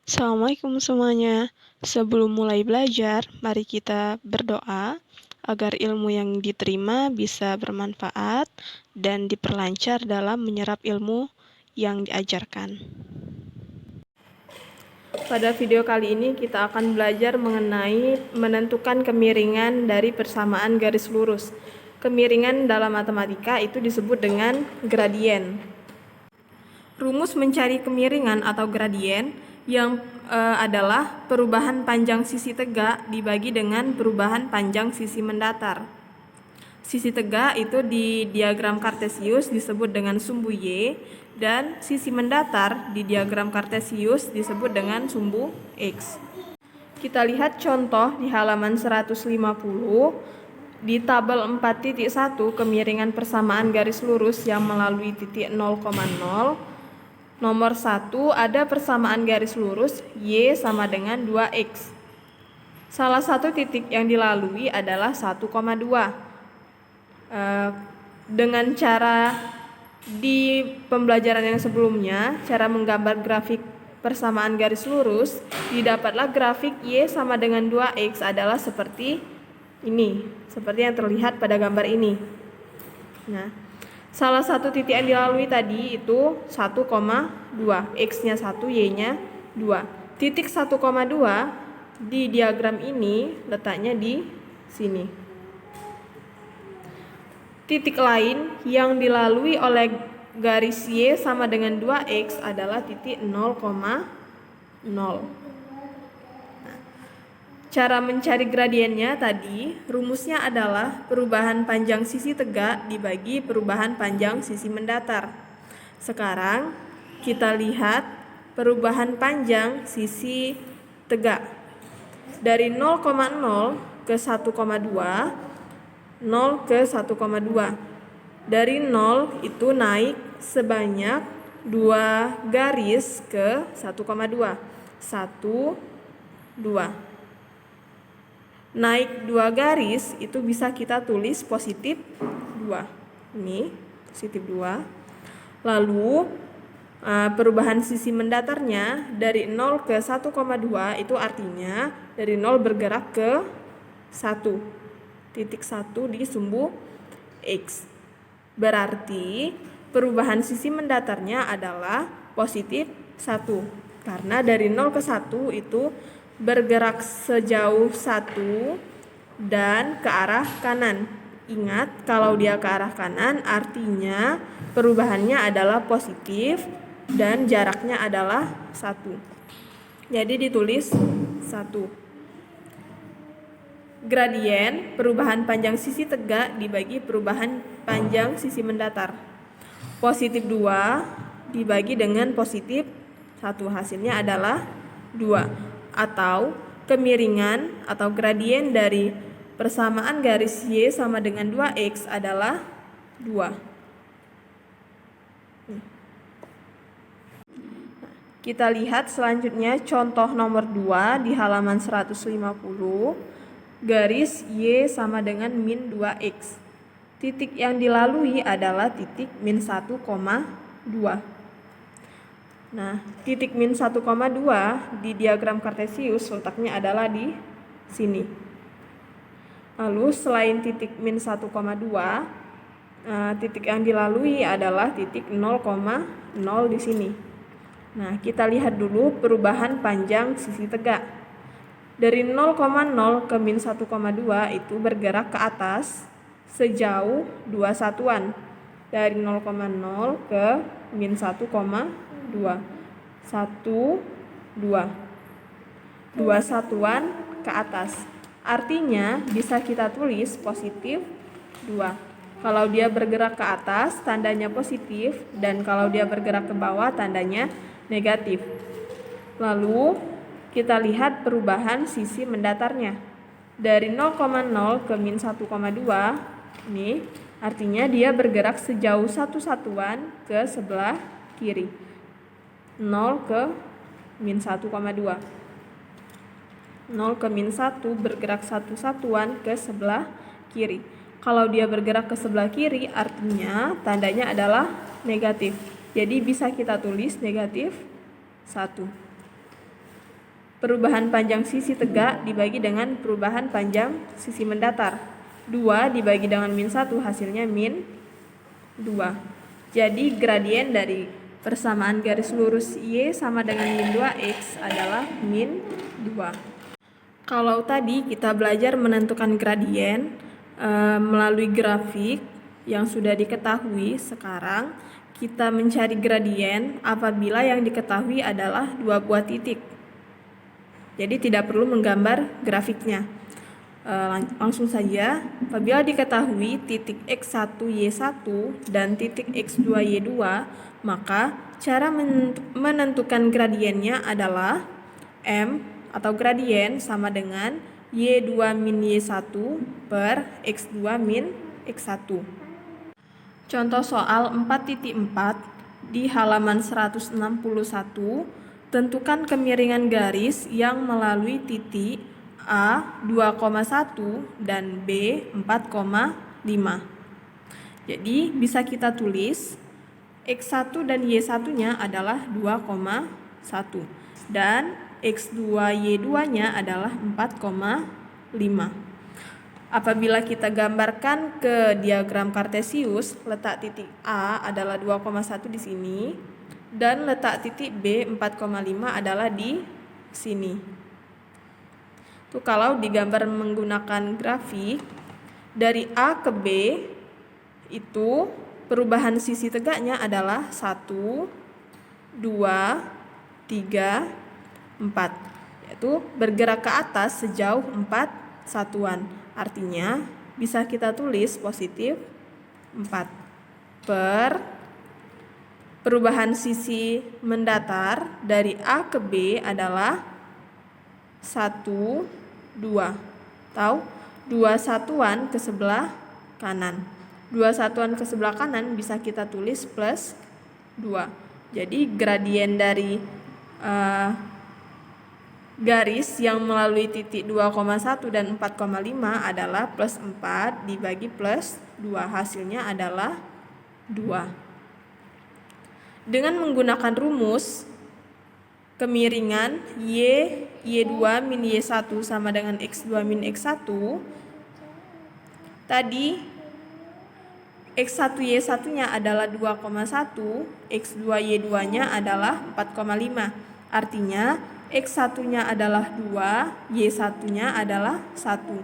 Assalamualaikum semuanya. Sebelum mulai belajar, mari kita berdoa agar ilmu yang diterima bisa bermanfaat dan diperlancar dalam menyerap ilmu yang diajarkan. Pada video kali ini kita akan belajar mengenai menentukan kemiringan dari persamaan garis lurus. Kemiringan dalam matematika itu disebut dengan gradien. Rumus mencari kemiringan atau gradien yang adalah perubahan panjang sisi tegak dibagi dengan perubahan panjang sisi mendatar. Sisi tegak itu di diagram kartesius disebut dengan sumbu Y, dan sisi mendatar di diagram kartesius disebut dengan sumbu X. Kita lihat contoh di halaman 150 di tabel 4.1 kemiringan persamaan garis lurus yang melalui titik 0,0. Nomor 1 ada persamaan garis lurus Y sama dengan 2X. Salah satu titik yang dilalui adalah 1,2. Dengan cara di pembelajaran yang sebelumnya, cara menggambar grafik persamaan garis lurus, didapatlah grafik Y sama dengan 2X adalah seperti ini, seperti yang terlihat pada gambar ini. Nah, salah satu titik yang dilalui tadi itu 1,2, X-nya 1, Y-nya 2. Titik 1,2 di diagram ini letaknya di sini. Titik lain yang dilalui oleh garis Y sama dengan 2X adalah titik 0,0. Cara mencari gradiennya tadi, rumusnya adalah perubahan panjang sisi tegak dibagi perubahan panjang sisi mendatar. Sekarang kita lihat perubahan panjang sisi tegak. Dari 0,0 ke 1,2, 0 ke 1,2. Dari 0 itu naik sebanyak 2 garis ke 1,2. 1, 2. Naik 2 garis itu bisa kita tulis positif 2. Ini positif 2. Lalu perubahan sisi mendatarnya dari 0 ke 1,2 itu artinya dari 0 bergerak ke 1. Titik 1 di sumbu X. Berarti perubahan sisi mendatarnya adalah positif 1. Karena dari 0 ke 1 itu bergerak sejauh 1 dan ke arah kanan. Ingat, kalau dia ke arah kanan artinya perubahannya adalah positif dan jaraknya adalah 1. Jadi ditulis 1. Gradien perubahan panjang sisi tegak dibagi perubahan panjang sisi mendatar. Positif 2 dibagi dengan positif 1, hasilnya adalah 2. Atau kemiringan atau gradien dari persamaan garis Y sama dengan 2X adalah 2. Kita lihat selanjutnya contoh nomor 2 di halaman 150. Garis Y sama dengan min 2X. Titik yang dilalui adalah titik min 1,2. Nah, titik min 1,2 di diagram kartesius letaknya adalah di sini. Lalu selain titik min 1,2, titik yang dilalui adalah titik 0,0 di sini. Nah, kita lihat dulu perubahan panjang sisi tegak. Dari 0,0 ke min 1,2 itu bergerak ke atas sejauh 2 satuan. Dari 0,0 ke min 1,2. 1, 2. 2 satuan ke atas. Artinya bisa kita tulis positif 2. Kalau dia bergerak ke atas tandanya positif, dan kalau dia bergerak ke bawah tandanya negatif. Lalu kita lihat perubahan sisi mendatarnya. Dari 0,0 ke min 1,2 ini artinya dia bergerak sejauh 1 satuan ke sebelah kiri. 0 ke min 1,2. 0 ke min 1 bergerak 1 satuan ke sebelah kiri. Kalau dia bergerak ke sebelah kiri artinya tandanya adalah negatif. Jadi bisa kita tulis negatif 1. Perubahan panjang sisi tegak dibagi dengan perubahan panjang sisi mendatar. 2 dibagi dengan min 1 hasilnya min 2. Jadi gradien dari persamaan garis lurus Y sama dengan min 2X adalah min 2. Kalau tadi kita belajar menentukan gradien melalui grafik yang sudah diketahui, sekarang kita mencari gradien apabila yang diketahui adalah dua buah titik. Jadi tidak perlu menggambar grafiknya. Langsung saja, apabila diketahui titik x1 y1 dan titik x2 y2, maka cara menentukan gradiennya adalah m atau gradien sama dengan y2 min y1 per x2 min x1. Contoh soal 4.4 di halaman 161, tentukan kemiringan garis yang melalui titik A 2,1 dan B 4,5. Jadi bisa kita tulis X1 dan Y1-nya adalah 2,1 dan X2 Y2-nya adalah 4,5. Apabila kita gambarkan ke diagram kartesius, letak titik A adalah 2,1 di sini dan letak titik B 4,5 adalah di sini. Tuh, kalau digambar menggunakan grafik dari A ke B itu perubahan sisi tegaknya adalah 1, 2, 3, 4, yaitu bergerak ke atas sejauh 4 satuan. Artinya bisa kita tulis positif 4 per perubahan sisi mendatar dari A ke B adalah 1, 2. Tahu? 2 satuan ke sebelah kanan. 2 satuan ke sebelah kanan bisa kita tulis plus 2. Jadi gradien dari garis yang melalui titik 2,1 dan 4,5 adalah plus 4 dibagi plus 2. Hasilnya adalah 2. Dengan menggunakan rumus kemiringan Y2 min Y1 sama dengan X2 min X1, tadi X1 Y1-nya adalah 2,1, X2 Y2-nya adalah 4,5. Artinya X1-nya adalah 2, Y1-nya adalah 1.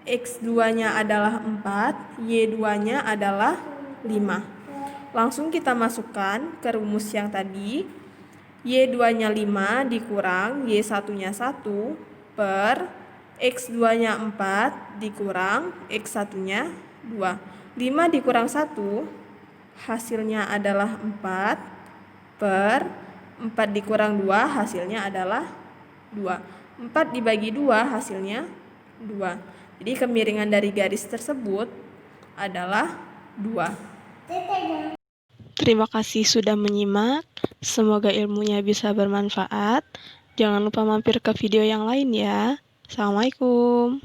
X2-nya adalah 4, Y2-nya adalah 5. Langsung kita masukkan ke rumus yang tadi. Y2-nya 5 dikurang Y1-nya 1 per X2-nya 4 dikurang X1-nya 2. 5 dikurang 1 hasilnya adalah 4 per 4 dikurang 2 hasilnya adalah 2. 4 dibagi 2 hasilnya 2. Jadi kemiringan dari garis tersebut adalah 2. Terima kasih sudah menyimak. Semoga ilmunya bisa bermanfaat. Jangan lupa mampir ke video yang lain ya. Assalamualaikum.